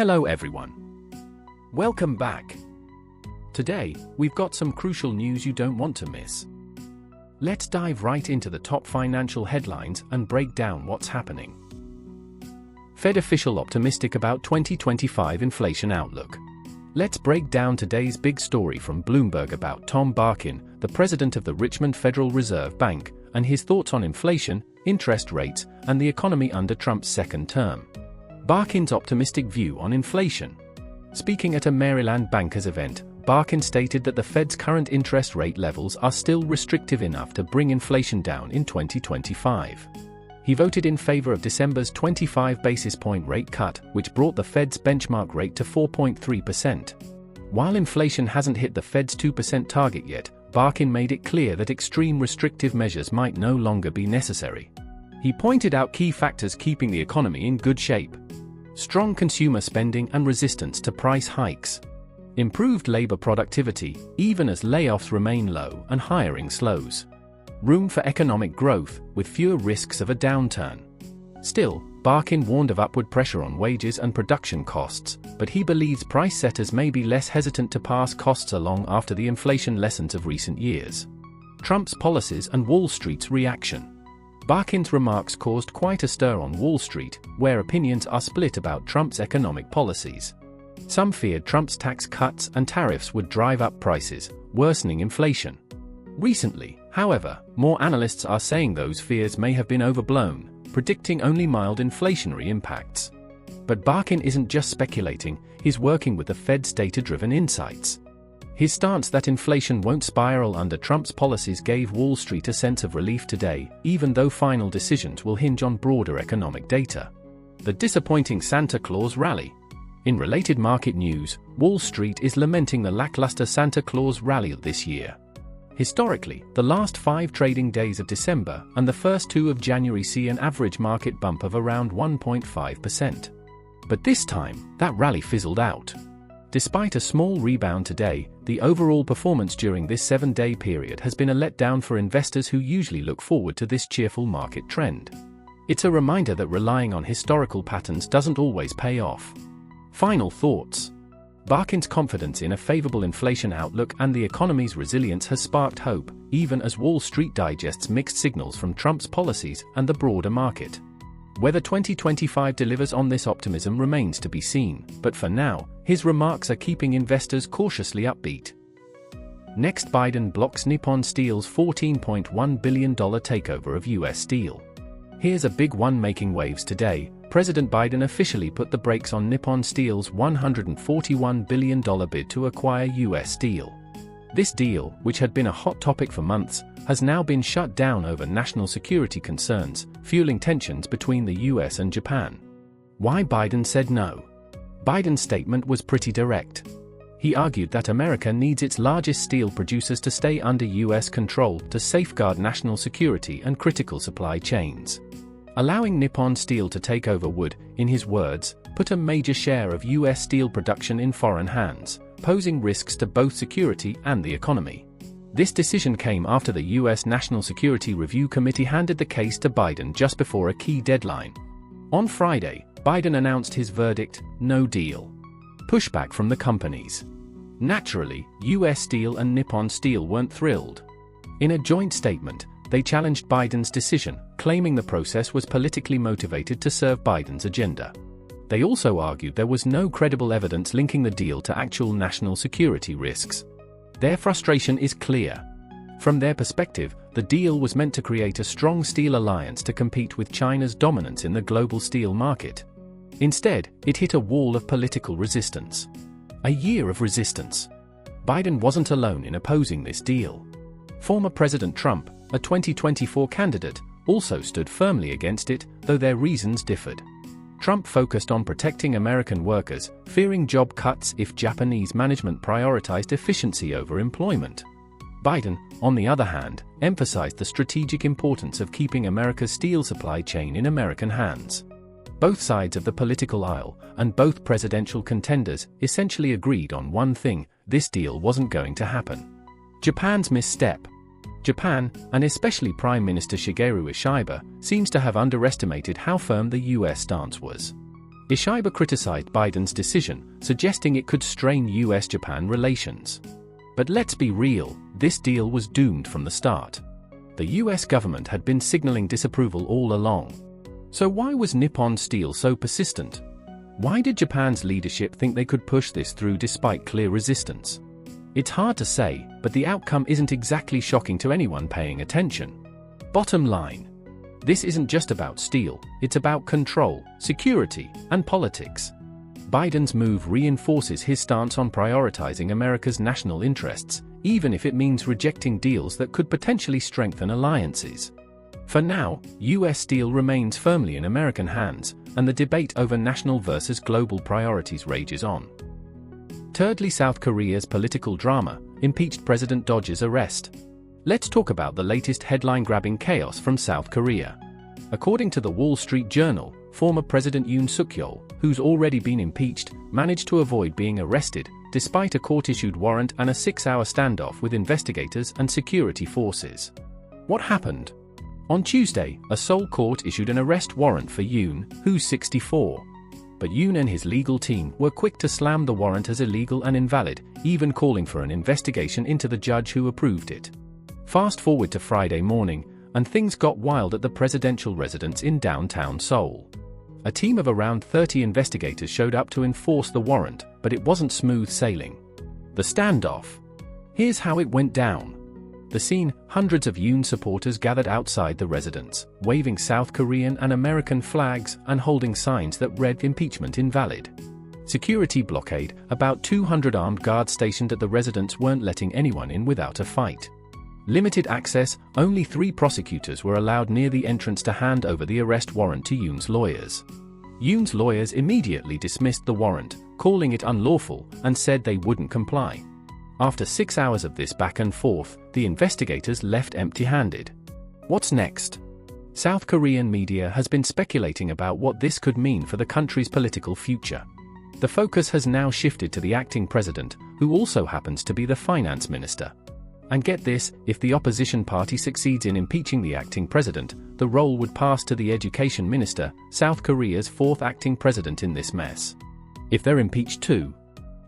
Hello everyone. Welcome back. Today, we've got some crucial news you don't want to miss. Let's dive right into the top financial headlines and break down what's happening. Fed official optimistic about 2025 inflation outlook. Let's break down today's big story from Bloomberg about Tom Barkin, the president of the Richmond Federal Reserve Bank, and his thoughts on inflation, interest rates, and the economy under Trump's second term. Barkin's optimistic view on inflation. Speaking at a Maryland bankers event, Barkin stated that the Fed's current interest rate levels are still restrictive enough to bring inflation down in 2025. He voted in favor of December's 25 basis point rate cut, which brought the Fed's benchmark rate to 4.3%. While inflation hasn't hit the Fed's 2% target yet, Barkin made it clear that extreme restrictive measures might no longer be necessary. He pointed out key factors keeping the economy in good shape: strong consumer spending and resistance to price hikes, improved labor productivity, even as layoffs remain low and hiring slows, room for economic growth, with fewer risks of a downturn. Still, Barkin warned of upward pressure on wages and production costs, but he believes price setters may be less hesitant to pass costs along after the inflation lessons of recent years. Trump's policies and Wall Street's reaction. Barkin's remarks caused quite a stir on Wall Street, where opinions are split about Trump's economic policies. Some feared Trump's tax cuts and tariffs would drive up prices, worsening inflation. Recently, however, more analysts are saying those fears may have been overblown, predicting only mild inflationary impacts. But Barkin isn't just speculating, he's working with the Fed's data-driven insights. His stance that inflation won't spiral under Trump's policies gave Wall Street a sense of relief today, even though final decisions will hinge on broader economic data. The disappointing Santa Claus rally. In related market news, Wall Street is lamenting the lackluster Santa Claus rally this year. Historically, the last 5 trading days of December and the first 2 of January see an average market bump of around 1.5%. But this time, that rally fizzled out. Despite a small rebound today, the overall performance during this 7-day period has been a letdown for investors who usually look forward to this cheerful market trend. It's a reminder that relying on historical patterns doesn't always pay off. Final thoughts. Barkin's confidence in a favorable inflation outlook and the economy's resilience has sparked hope, even as Wall Street digests mixed signals from Trump's policies and the broader market. Whether 2025 delivers on this optimism remains to be seen, but for now, his remarks are keeping investors cautiously upbeat. Next, Biden blocks Nippon Steel's $14.1 billion takeover of U.S. Steel. Here's a big one making waves today. President Biden officially put the brakes on Nippon Steel's $141 billion bid to acquire U.S. Steel. This deal, which had been a hot topic for months, has now been shut down over national security concerns, fueling tensions between the US and Japan. Why Biden said no? Biden's statement was pretty direct. He argued that America needs its largest steel producers to stay under US control to safeguard national security and critical supply chains. Allowing Nippon Steel to take over would, in his words, put a major share of US steel production in foreign hands, posing risks to both security and the economy. This decision came after the U.S. National Security Review Committee handed the case to Biden just before a key deadline. On Friday, Biden announced his verdict: no deal. Pushback from the companies. Naturally, U.S. Steel and Nippon Steel weren't thrilled. In a joint statement, they challenged Biden's decision, claiming the process was politically motivated to serve Biden's agenda. They also argued there was no credible evidence linking the deal to actual national security risks. Their frustration is clear. From their perspective, the deal was meant to create a strong steel alliance to compete with China's dominance in the global steel market. Instead, it hit a wall of political resistance. A year of resistance. Biden wasn't alone in opposing this deal. Former President Trump, a 2024 candidate, also stood firmly against it, though their reasons differed. Trump focused on protecting American workers, fearing job cuts if Japanese management prioritized efficiency over employment. Biden, on the other hand, emphasized the strategic importance of keeping America's steel supply chain in American hands. Both sides of the political aisle, and both presidential contenders, essentially agreed on one thing: this deal wasn't going to happen. Japan's misstep. Japan, and especially Prime Minister Shigeru Ishiba, seems to have underestimated how firm the US stance was. Ishiba criticized Biden's decision, suggesting it could strain US-Japan relations. But let's be real, this deal was doomed from the start. The US government had been signaling disapproval all along. So why was Nippon Steel so persistent? Why did Japan's leadership think they could push this through despite clear resistance? It's hard to say, but the outcome isn't exactly shocking to anyone paying attention. Bottom line, this isn't just about steel, it's about control, security, and politics. Biden's move reinforces his stance on prioritizing America's national interests, even if it means rejecting deals that could potentially strengthen alliances. For now, US steel remains firmly in American hands, and the debate over national versus global priorities rages on. Thirdly, South Korea's political drama, impeached President dodges arrest. Let's talk about the latest headline-grabbing chaos from South Korea. According to the Wall Street Journal, former President Yoon Suk-yeol, who's already been impeached, managed to avoid being arrested, despite a court-issued warrant and a 6-hour standoff with investigators and security forces. What happened? On Tuesday, a Seoul court issued an arrest warrant for Yoon, who's 64. But Yoon and his legal team were quick to slam the warrant as illegal and invalid, even calling for an investigation into the judge who approved it. Fast forward to Friday morning, and things got wild at the presidential residence in downtown Seoul. A team of around 30 investigators showed up to enforce the warrant, but it wasn't smooth sailing. The standoff. Here's how it went down. The scene: hundreds of Yoon supporters gathered outside the residence, waving South Korean and American flags and holding signs that read "impeachment invalid." Security blockade: about 200 armed guards stationed at the residence weren't letting anyone in without a fight. Limited access: only 3 prosecutors were allowed near the entrance to hand over the arrest warrant to Yoon's lawyers. Yoon's lawyers immediately dismissed the warrant, calling it unlawful, and said they wouldn't comply. After 6 hours of this back and forth, the investigators left empty-handed. What's next? South Korean media has been speculating about what this could mean for the country's political future. The focus has now shifted to the acting president, who also happens to be the finance minister. And get this, if the opposition party succeeds in impeaching the acting president, the role would pass to the education minister, South Korea's 4th acting president in this mess. If they're impeached too,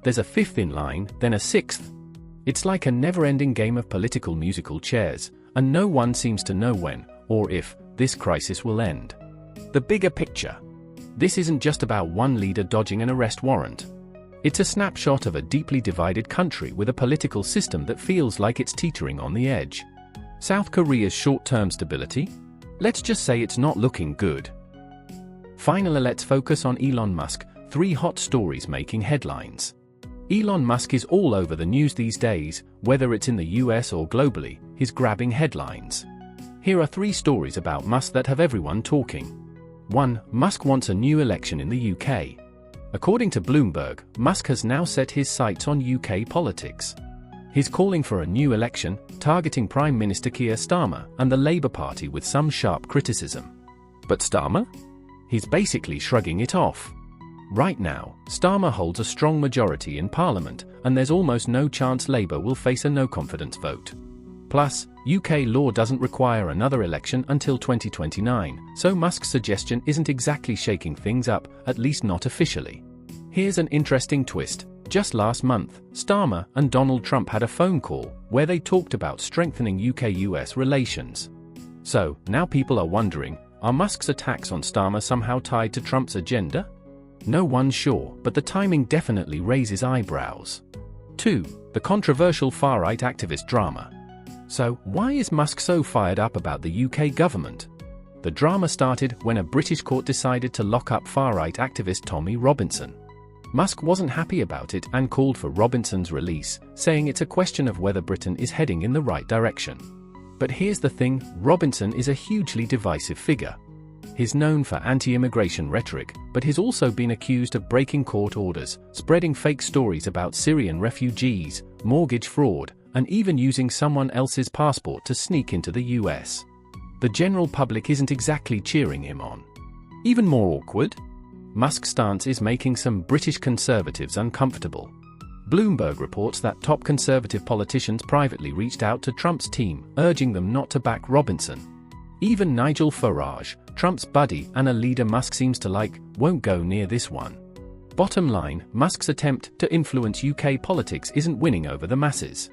there's a 5th in line, then a 6th. It's like a never-ending game of political musical chairs, and no one seems to know when, or if, this crisis will end. The bigger picture. This isn't just about one leader dodging an arrest warrant. It's a snapshot of a deeply divided country with a political system that feels like it's teetering on the edge. South Korea's short-term stability? Let's just say it's not looking good. Finally, let's focus on Elon Musk, 3 hot stories making headlines. Elon Musk is all over the news these days, whether it's in the US or globally, he's grabbing headlines. Here are 3 stories about Musk that have everyone talking. 1. Musk wants a new election in the UK. According to Bloomberg, Musk has now set his sights on UK politics. He's calling for a new election, targeting Prime Minister Keir Starmer and the Labour Party with some sharp criticism. But Starmer? He's basically shrugging it off. Right now, Starmer holds a strong majority in Parliament, and there's almost no chance Labour will face a no-confidence vote. Plus, UK law doesn't require another election until 2029, so Musk's suggestion isn't exactly shaking things up, at least not officially. Here's an interesting twist. Just last month, Starmer and Donald Trump had a phone call where they talked about strengthening UK-US relations. So, now people are wondering, are Musk's attacks on Starmer somehow tied to Trump's agenda? No one's sure, but the timing definitely raises eyebrows. 2. The controversial far-right activist drama. So, why is Musk so fired up about the UK government? The drama started when a British court decided to lock up far-right activist Tommy Robinson. Musk wasn't happy about it and called for Robinson's release, saying it's a question of whether Britain is heading in the right direction. But here's the thing, Robinson is a hugely divisive figure. He's known for anti-immigration rhetoric, but he's also been accused of breaking court orders, spreading fake stories about Syrian refugees, mortgage fraud, and even using someone else's passport to sneak into the US. The general public isn't exactly cheering him on. Even more awkward? Musk's stance is making some British conservatives uncomfortable. Bloomberg reports that top conservative politicians privately reached out to Trump's team, urging them not to back Robinson. Even Nigel Farage, Trump's buddy and a leader Musk seems to like, won't go near this one. Bottom line, Musk's attempt to influence UK politics isn't winning over the masses.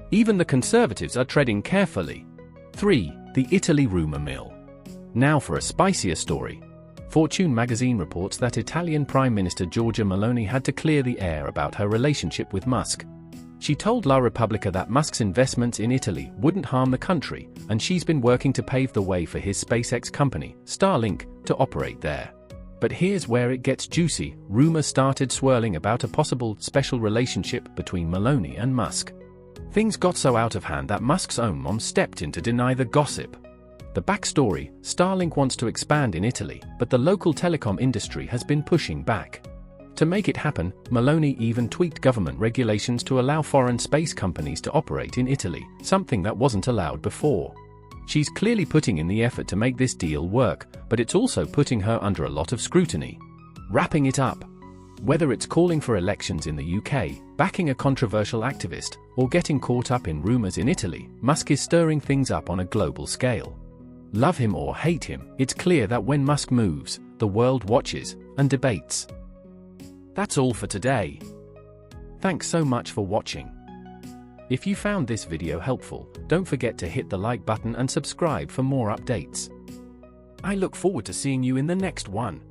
Even the Conservatives are treading carefully. 3. The Italy rumour mill. Now for a spicier story. Fortune magazine reports that Italian Prime Minister Giorgia Meloni had to clear the air about her relationship with Musk. She told La Repubblica that Musk's investments in Italy wouldn't harm the country, and she's been working to pave the way for his SpaceX company, Starlink, to operate there. But here's where it gets juicy. Rumors started swirling about a possible special relationship between Meloni and Musk. Things got so out of hand that Musk's own mom stepped in to deny the gossip. The backstory: Starlink wants to expand in Italy, but the local telecom industry has been pushing back. To make it happen, Meloni even tweaked government regulations to allow foreign space companies to operate in Italy, something that wasn't allowed before. She's clearly putting in the effort to make this deal work, but it's also putting her under a lot of scrutiny. Wrapping it up. Whether it's calling for elections in the UK, backing a controversial activist, or getting caught up in rumors in Italy, Musk is stirring things up on a global scale. Love him or hate him, it's clear that when Musk moves, the world watches and debates. That's all for today. Thanks so much for watching. If you found this video helpful, don't forget to hit the like button and subscribe for more updates. I look forward to seeing you in the next one.